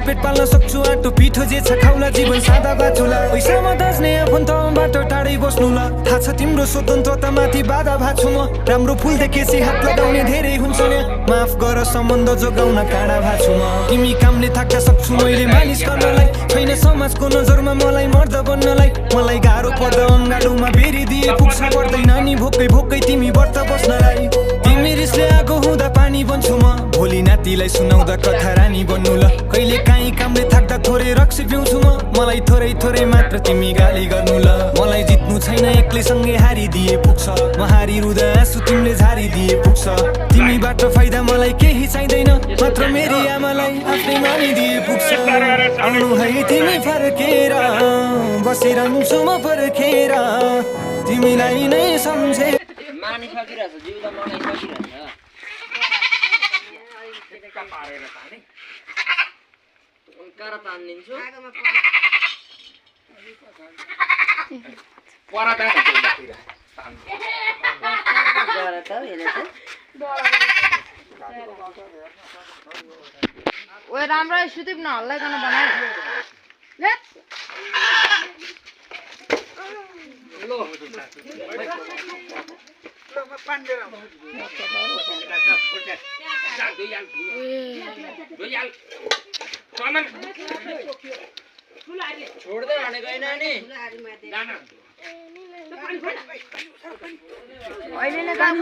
पेट पाल्न सक्छु आटो पिठो जे छ खाउला जीवन सादा बाटोला पैसामा दाज्ने आफन्तबाट टाढै बस्नु ल थाहा छ तिम्रो स्वतन्त्रता माथि बाधा भाछु म राम्रो फुल देखेपछि हात लगाउने धेरै हुन्छ नि माफ गर सम्बन्ध जोगाउन काँडा भाछु म तिमी कामले थाक्न सक्छु मैले मालिस गर्नलाई छैन समाजको नजरमा मलाई मर्द बन्नलाई मलाई गाह्रो पर्दा अङ्गालोमा बेरी दिए पुग्छ पर्दैन नि भोकै भोकै तिमी व्रत बस्नलाई तिमी रिसले आगो हुँदा पानी बन्छु म भोलि नातिलाई सुनाउँदा कथा रानी बन्नु ल कहिले काहीँ कामले थाक्दा थोरै रक्सी पिउँछु म मलाई थोरै थोरै मात्र तिमी गाली गर्नु ल मलाई जित्नु छैन एक्लै सँगै हारिदिए पुग्छ म हारिरुँदा आँसु तिमीले झारिदिए पुग्छ तिमीबाट फाइदा मलाई केही चाहिँदैन मात्र मेरी आमालाई आफ्नै मानिदिए पुग्छ आउनु है तिमी फर्केर बसिरहन्छु म पर्खेर तिमीलाई नै सम्झे मानि सकिरहेछ जिउ त मलाई सकिरहेछ कारा तान्दिन्छु ओए राम्रो सुतिप न हल्लाइकन बनाऊ छोड्दै भनेको होइन नि अहिले नै काम